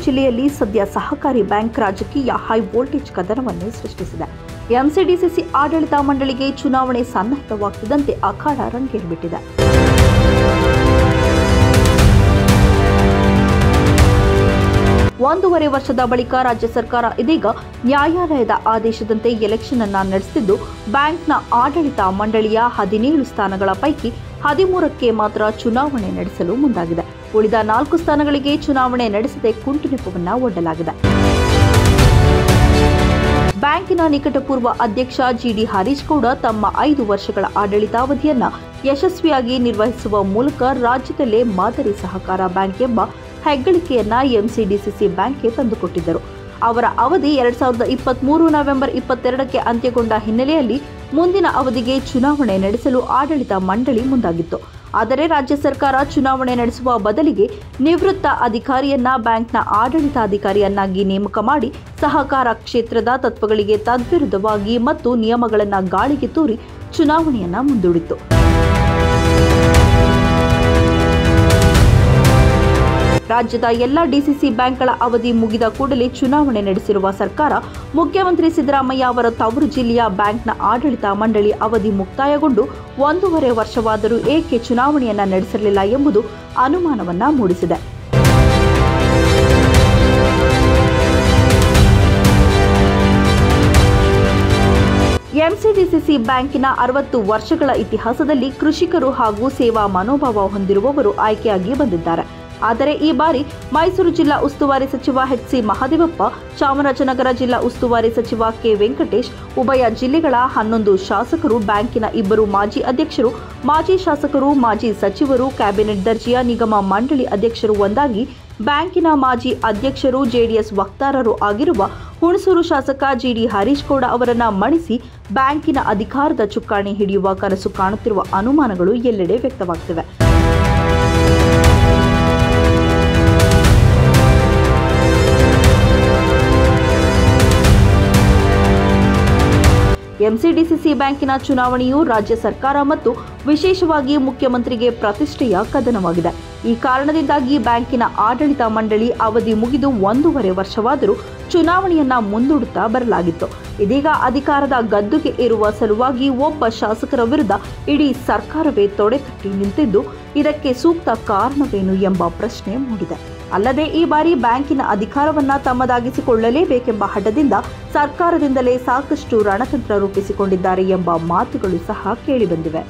ಜಿಲ್ಲೆಯಲ್ಲಿ ಸದ್ಯ ಸಹಕಾರಿ ಬ್ಯಾಂಕ್ ರಾಜಕೀಯ ಹೈ ವೋಲ್ಟೇಜ್ ಕದನವನ್ನೇ ಸೃಷ್ಟಿಸಿದೆ. ಎಂಸಿಡಿಸಿಸಿ ಆಡಳಿತ ಮಂಡಳಿಗೆ ಚುನಾವಣೆ ಸನ್ನದ್ಧವಾಗುತ್ತಿದ್ದಂತೆ ಅಖಾಡ ರಂಗೇರಿಬಿಟ್ಟಿದೆ. ಒಂದೂವರೆ ವರ್ಷದ ಬಳಿಕ ರಾಜ್ಯ ಸರ್ಕಾರ ಇದೀಗ ನ್ಯಾಯಾಲಯದ ಆದೇಶದಂತೆ ಎಲೆಕ್ಷನ್ ಅನ್ನು ನಡೆಸುತ್ತಿದ್ದು, ಬ್ಯಾಂಕ್ನ ಆಡಳಿತ ಮಂಡಳಿಯ 17 ಸ್ಥಾನಗಳ ಪೈಕಿ 13ಕ್ಕೆ ಮಾತ್ರ ಚುನಾವಣೆ ನಡೆಸಲು ಮುಂದಾಗಿದೆ. ಉಳಿದ 4 ಸ್ಥಾನಗಳಿಗೆ ಚುನಾವಣೆ ನಡೆಸದೆ ಕುಂಟುನೆಪವನ್ನು ಒಡ್ಡಲಾಗಿದೆ. ಬ್ಯಾಂಕಿನ ನಿಕಟಪೂರ್ವ ಅಧ್ಯಕ್ಷ ಜಿಡಿ ಹರೀಶ್ ಗೌಡ ತಮ್ಮ 5 ವರ್ಷಗಳ ಆಡಳಿತಾವಧಿಯನ್ನು ಯಶಸ್ವಿಯಾಗಿ ನಿರ್ವಹಿಸುವ ಮೂಲಕ ರಾಜ್ಯದಲ್ಲೇ ಮಾದರಿ ಸಹಕಾರ ಬ್ಯಾಂಕ್ ಎಂಬ ಹೆಗ್ಗಳಿಕೆಯನ್ನ ಎಂಸಿಡಿಸಿಸಿ ಬ್ಯಾಂಕ್ಗೆ ತಂದುಕೊಟ್ಟಿದ್ದರು. ಅವರ ಅವಧಿ 2023 ನವೆಂಬರ್ 22ಕ್ಕೆ ಅಂತ್ಯಗೊಂಡ ಹಿನ್ನೆಲೆಯಲ್ಲಿ ಮುಂದಿನ ಅವಧಿಗೆ ಚುನಾವಣೆ ನಡೆಸಲು ಆಡಳಿತ ಮಂಡಳಿ ಮುಂದಾಗಿತ್ತು. ಆದರೆ ರಾಜ್ಯ ಸರ್ಕಾರ ಚುನಾವಣೆ ನಡೆಸುವ ಬದಲಿಗೆ ನಿವೃತ್ತ ಅಧಿಕಾರಿಯನ್ನ ಬ್ಯಾಂಕ್ನ ಆಡಳಿತಾಧಿಕಾರಿಯನ್ನಾಗಿ ನೇಮಕ ಮಾಡಿ ಸಹಕಾರ ಕ್ಷೇತ್ರದ ತತ್ವಗಳಿಗೆ ತದ್ವಿರುದ್ಧವಾಗಿ ಮತ್ತು ನಿಯಮಗಳನ್ನು ಗಾಳಿಗೆ ತೂರಿ ಚುನಾವಣೆಯನ್ನ ಮುಂದೂಡಿತು. ರಾಜ್ಯದ ಎಲ್ಲ ಡಿಸಿಸಿ ಬ್ಯಾಂಕ್ಗಳ ಅವಧಿ ಮುಗಿದ ಕೂಡಲೇ ಚುನಾವಣೆ ನಡೆಸಿರುವ ಸರ್ಕಾರ, ಮುಖ್ಯಮಂತ್ರಿ ಸಿದ್ದರಾಮಯ್ಯ ಅವರ ತವರು ಜಿಲ್ಲೆಯ ಬ್ಯಾಂಕ್ನ ಆಡಳಿತ ಮಂಡಳಿ ಅವಧಿ ಮುಕ್ತಾಯಗೊಂಡು 1.5 ವರ್ಷವಾದರೂ ಏಕೆ ಚುನಾವಣೆಯನ್ನ ನಡೆಸಿರಲಿಲ್ಲ ಎಂಬುದು ಅನುಮಾನವನ್ನ ಮೂಡಿಸಿದೆ. ಎಂಸಿಡಿಸಿಸಿ ಬ್ಯಾಂಕಿನ 60 ವರ್ಷಗಳ ಇತಿಹಾಸದಲ್ಲಿ ಕೃಷಿಕರು ಹಾಗೂ ಸೇವಾ ಮನೋಭಾವ ಹೊಂದಿರುವವರು ಆಯ್ಕೆಯಾಗಿ ಬಂದಿದ್ದಾರೆ. ಆದರೆ ಈ ಬಾರಿ ಮೈಸೂರು ಜಿಲ್ಲಾ ಉಸ್ತುವಾರಿ ಸಚಿವ ಎಚ್.ಸಿ. ಮಹದೇವಪ್ಪ, ಚಾಮರಾಜನಗರ ಜಿಲ್ಲಾ ಉಸ್ತುವಾರಿ ಸಚಿವ ಕೆ. ವೆಂಕಟೇಶ್, ಉಭಯ ಜಿಲ್ಲೆಗಳ 11 ಶಾಸಕರು, ಬ್ಯಾಂಕಿನ 2 ಮಾಜಿ ಅಧ್ಯಕ್ಷರು, ಮಾಜಿ ಶಾಸಕರು, ಮಾಜಿ ಸಚಿವರು, ಕ್ಯಾಬಿನೆಟ್ ದರ್ಜೆಯ ನಿಗಮ ಮಂಡಳಿ ಅಧ್ಯಕ್ಷರು ಒಂದಾಗಿ ಬ್ಯಾಂಕಿನ ಮಾಜಿ ಅಧ್ಯಕ್ಷರು, ಜೆಡಿಎಸ್ ವಕ್ತಾರರು ಆಗಿರುವ ಹುಣಸೂರು ಶಾಸಕ ಜಿಡಿ ಹರೀಶ್ ಗೌಡ ಅವರನ್ನ ಮಣಿಸಿ ಬ್ಯಾಂಕಿನ ಅಧಿಕಾರದ ಚುಕ್ಕಾಣಿ ಹಿಡಿಯುವ ಕನಸು ಕಾಣುತ್ತಿರುವ ಅನುಮಾನಗಳು ಎಲ್ಲೆಡೆ ವ್ಯಕ್ತವಾಗುತ್ತಿವೆ. ಎಂಸಿಡಿಸಿಸಿ ಬ್ಯಾಂಕಿನ ಚುನಾವಣೆಯು ರಾಜ್ಯ ಸರ್ಕಾರ ಮತ್ತು ವಿಶೇಷವಾಗಿ ಮುಖ್ಯಮಂತ್ರಿಗೆ ಪ್ರತಿಷ್ಠೆಯ ಕದನವಾಗಿದೆ. ಈ ಕಾರಣದಿಂದಾಗಿ ಬ್ಯಾಂಕಿನ ಆಡಳಿತ ಮಂಡಳಿ ಅವಧಿ ಮುಗಿದು 1.5 ವರ್ಷವಾದರೂ ಚುನಾವಣೆಯನ್ನ ಮುಂದೂಡುತ್ತಾ ಬರಲಾಗಿತ್ತು. ಇದೀಗ ಅಧಿಕಾರದ ಗದ್ದುಗೆ ಏರುವ ಸಲುವಾಗಿ ಒಬ್ಬ ಶಾಸಕರ ವಿರುದ್ಧ ಇಡೀ ಸರ್ಕಾರವೇ ತೊಡೆತಟ್ಟಿ ನಿಂತಿದ್ದು, ಇದಕ್ಕೆ ಸೂಕ್ತ ಕಾರಣವೇನು ಎಂಬ ಪ್ರಶ್ನೆ ಮೂಡಿದೆ. ಅಲ್ಲದೆ ಈ ಬಾರಿ ಬ್ಯಾಂಕಿನ ಅಧಿಕಾರವನ್ನ ತಮ್ಮದಾಗಿಸಿಕೊಳ್ಳಲೇಬೇಕೆಂಬ ಹಠದಿಂದ ಸರ್ಕಾರದಿಂದಲೇ ಸಾಕಷ್ಟು ರಣತಂತ್ರ ರೂಪಿಸಿಕೊಂಡಿದ್ದಾರೆ ಎಂಬ ಮಾತುಗಳು ಸಹ ಕೇಳಿಬಂದಿವೆ.